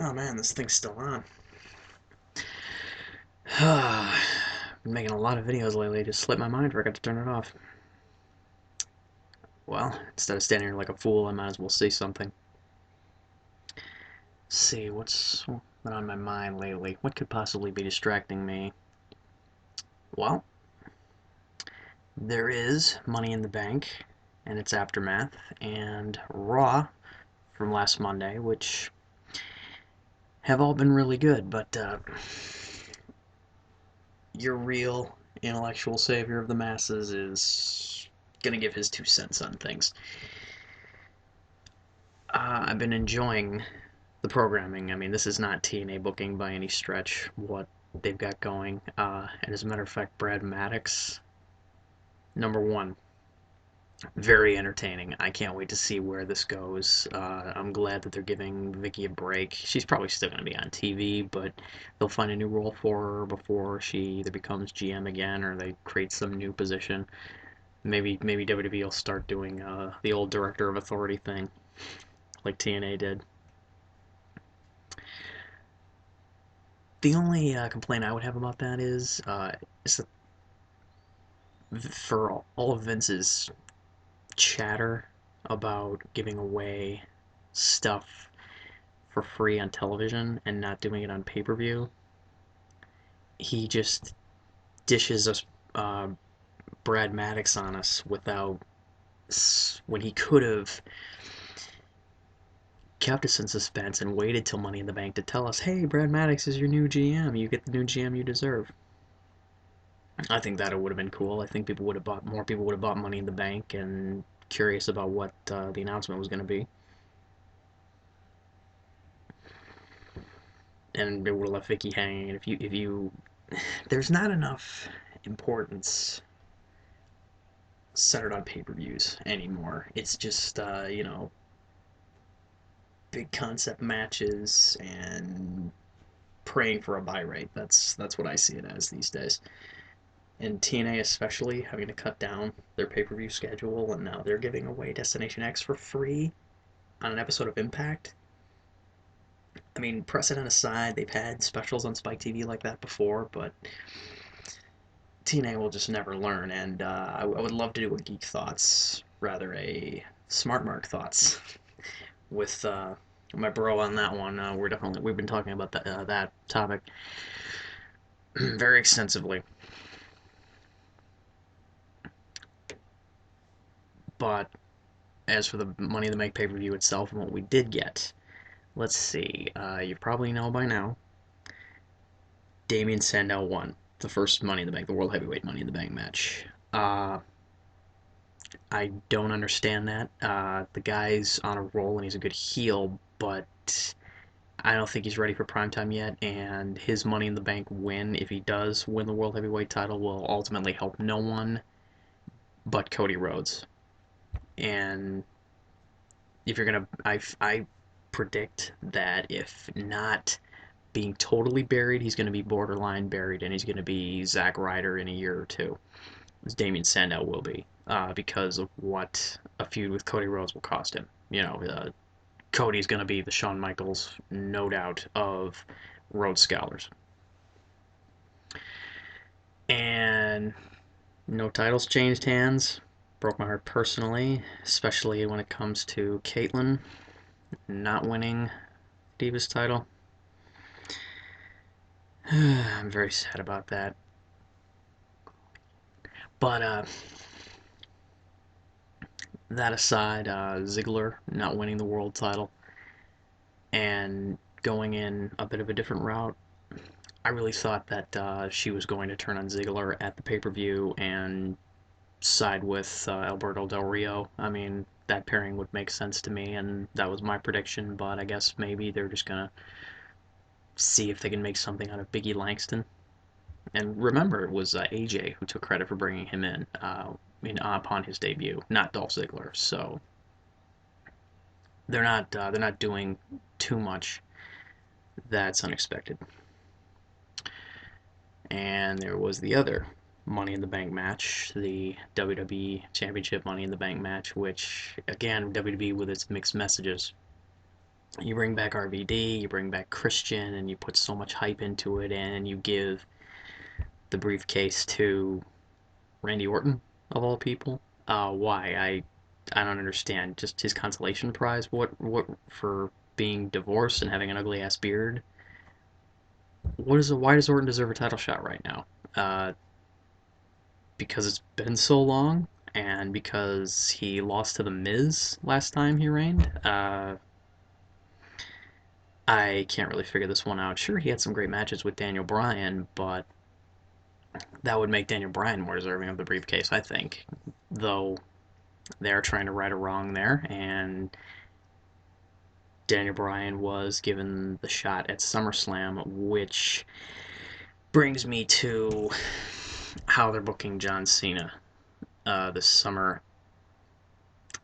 Oh man, this thing's still on. Been making a lot of videos lately. Just slipped my mind. Forgot to turn it off. Well, instead of standing here like a fool, I might as well say something. Let's see, what's been on my mind lately? What could possibly be distracting me? Well, there is Money in the Bank and its aftermath, and Raw from last Monday, which have all been really good, but your real intellectual savior of the masses is gonna give his 2 cents on things. I've been enjoying the programming. I mean, this is not TNA booking by any stretch, what they've got going. And as a matter of fact, Brad Maddox, number one, very entertaining. I can't wait to see where this goes. I'm glad that they're giving Vicky a break. She's probably still going to be on TV, but they'll find a new role for her before she either becomes GM again or they create some new position. Maybe WWE will start doing the old director of authority thing, like TNA did. The only complaint I would have about that is that for all of Vince's chatter about giving away stuff for free on television and not doing it on pay-per-view, he just dishes us uh, Brad Maddox on us without when he could have kept us in suspense and waited till Money in the Bank to tell us, hey, Brad Maddox is your new GM. You get the new GM you deserve. I think that would have been cool. I think more people would have bought Money in the Bank and curious about what the announcement was going to be, and it would have left Vicky hanging. If you, there's not enough importance centered on pay-per-views anymore. It's just big concept matches and praying for a buy rate. That's what I see it as these days. And TNA especially having to cut down their pay-per-view schedule, and now they're giving away Destination X for free on an episode of Impact. I mean, precedent aside, they've had specials on Spike TV like that before, but TNA will just never learn. And I would love to do a Geek Thoughts, rather a Smart Mark Thoughts, with my bro on that one. We've been talking about that topic very extensively. But as for the Money in the Bank pay-per-view itself and what we did get, let's see. You probably know by now. Damien Sandow won the first Money in the Bank, the World Heavyweight Money in the Bank match. Uh, I don't understand that. The guy's on a roll and he's a good heel, but I don't think he's ready for primetime yet. And his Money in the Bank win, if he does win the World Heavyweight title, will ultimately help no one but Cody Rhodes. And if you're gonna, I predict that if not being totally buried, he's going to be borderline buried, and he's going to be Zack Ryder in a year or two, as Damien Sandow will be, because of what a feud with Cody Rhodes will cost him. Cody's going to be the Shawn Michaels, no doubt, of Rhodes Scholars. And no titles changed hands. Broke my heart personally, especially when it comes to Kaitlyn not winning Divas title. I'm very sad about that. But that aside, Ziggler not winning the world title and going in a bit of a different route, I really thought that she was going to turn on Ziggler at the pay-per-view and side with Alberto Del Rio. I mean, that pairing would make sense to me, and that was my prediction, but I guess maybe they're just going to see if they can make something out of Biggie Langston. And remember, it was AJ who took credit for bringing him in, upon his debut, not Dolph Ziggler. So they're not doing too much that's unexpected. And there was the other Money in the Bank match, the WWE Championship Money in the Bank match, which again WWE with its mixed messages. You bring back RVD, you bring back Christian, and you put so much hype into it, and you give the briefcase to Randy Orton of all people. Why? I don't understand. Just his consolation prize? What for being divorced and having an ugly ass beard? Why does Orton deserve a title shot right now? Uh, because it's been so long, and because he lost to the Miz last time he reigned. I can't really figure this one out. Sure, he had some great matches with Daniel Bryan, but that would make Daniel Bryan more deserving of the briefcase, I think. Though they're trying to right a wrong there, and Daniel Bryan was given the shot at SummerSlam, which brings me to how they're booking John Cena this summer.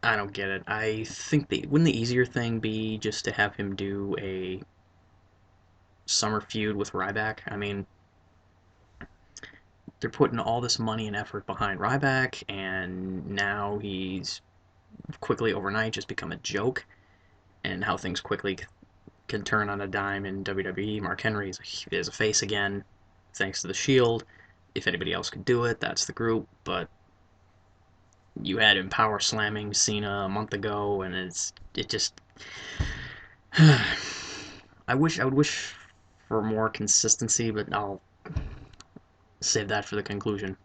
I don't get it. I think wouldn't the easier thing be just to have him do a summer feud with Ryback? I mean, they're putting all this money and effort behind Ryback, and now he's quickly overnight just become a joke, and how things quickly can turn on a dime in WWE. Mark Henry is a face again, thanks to the Shield. If anybody else could do it, that's the group. But you had him power slamming Cena a month ago, and it just. I would wish for more consistency, but I'll save that for the conclusion.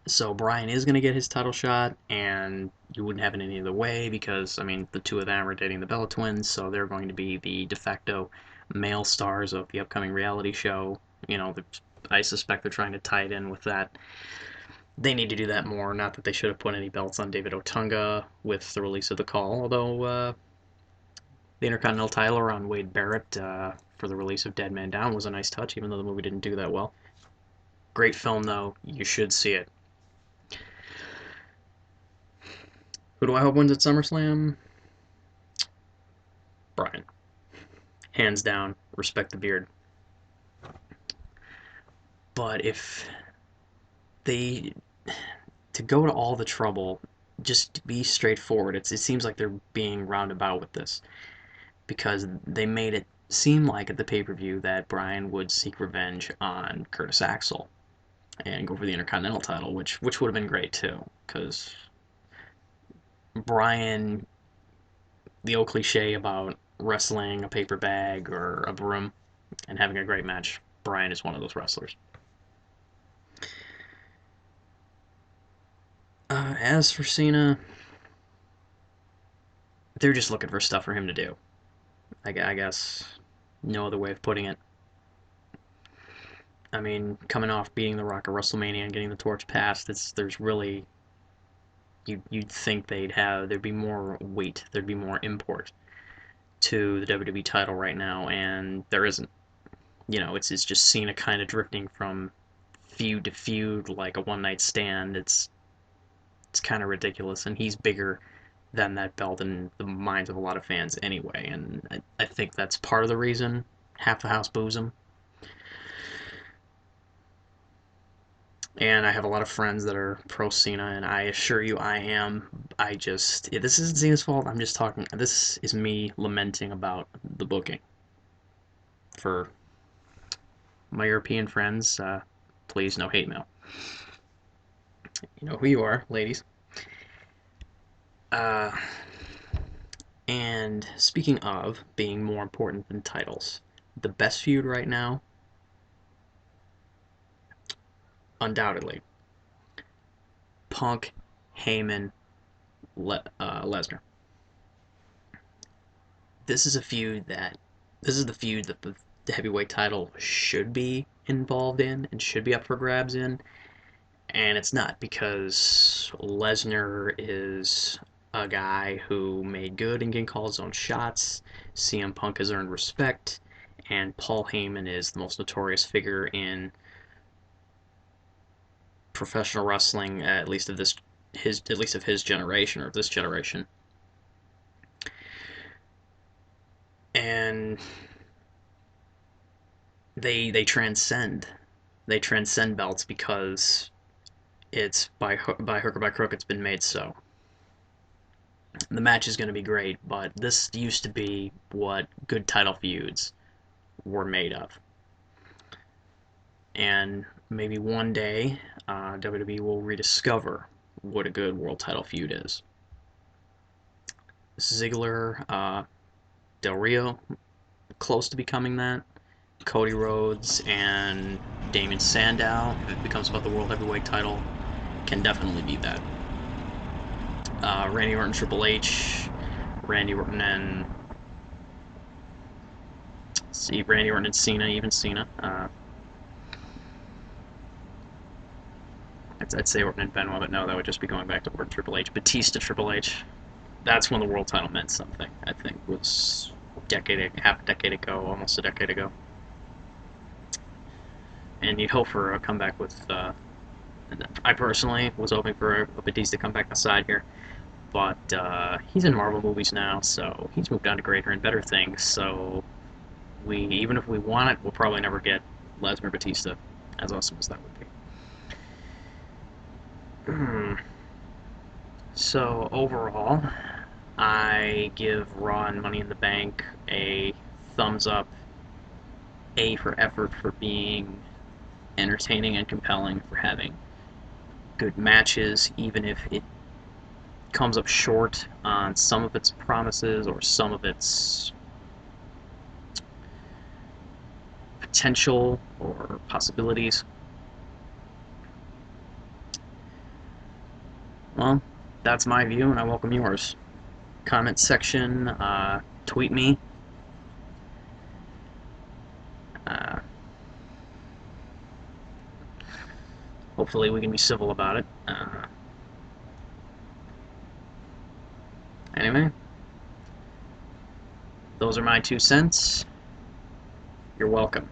So Bryan is going to get his title shot, and you wouldn't have it any other way because, I mean, the two of them are dating the Bella Twins, so they're going to be the de facto male stars of the upcoming reality show. You know, I suspect they're trying to tie it in with that. They need to do that more. Not that they should have put any belts on David Otunga with the release of the call, although the Intercontinental title on Wade Barrett for the release of Dead Man Down was a nice touch, even though the movie didn't do that well. Great film, though. You should see it. Who do I hope wins at SummerSlam? Bryan. Hands down. Respect the beard. But if they to go to all the trouble, just be straightforward. It seems like they're being roundabout with this because they made it seem like at the pay-per-view that Bryan would seek revenge on Curtis Axel and go for the Intercontinental title, which would have been great too, because Bryan, the old cliche about wrestling a paper bag or a broom and having a great match, Bryan is one of those wrestlers. As for Cena, they're just looking for stuff for him to do. I guess no other way of putting it. I mean, coming off beating The Rock at WrestleMania and getting the torch passed, there's really you'd think there'd be more weight, there'd be more import to the WWE title right now, and there isn't. You know, it's just Cena kind of drifting from feud to feud like a one night stand. It's kind of ridiculous, and he's bigger than that belt in the minds of a lot of fans anyway, and I think that's part of the reason half the house boos him. And I have a lot of friends that are pro Cena, and I assure you I am. This isn't Cena's fault. I'm just talking. This is me lamenting about the booking. For my European friends, please no hate mail. You know who you are, ladies. Uh, and speaking of being more important than titles, the best feud right now, undoubtedly, Punk, Heyman, Lesnar. This is a feud that this is the feud that the heavyweight title should be involved in and should be up for grabs in, and it's not because Lesnar is a guy who made good and can call his own shots. CM Punk has earned respect, and Paul Heyman is the most notorious figure in professional wrestling, at least of his generation or this generation. And they transcend belts because it's by hook or by crook it's been made so. The match is going to be great, but this used to be what good title feuds were made of. And maybe one day, WWE will rediscover what a good world title feud is. Ziggler, Del Rio, close to becoming that. Cody Rhodes and Damien Sandow, if it becomes about the World Heavyweight title, can definitely be that. Randy Orton, Triple H, Randy Orton and Randy Orton and Cena, even Cena. I'd say Orton and Benoit, but no, that would just be going back to Orton Triple H. Batista Triple H. That's when the world title meant something. I think was half a decade ago, almost a decade ago. And you'd hope for a comeback with. I personally was hoping for a Batista comeback aside here, but he's in Marvel movies now, so he's moved on to greater and better things. So even if we want it, we'll probably never get Lesnar Batista, as awesome as that would be. So overall, I give Raw and Money in the Bank a thumbs up. A for effort, for being entertaining and compelling, for having good matches, even if it comes up short on some of its promises or some of its potential or possibilities. Well, that's my view, and I welcome yours. Comment section, tweet me. Hopefully we can be civil about it. Anyway, those are my 2 cents. You're welcome.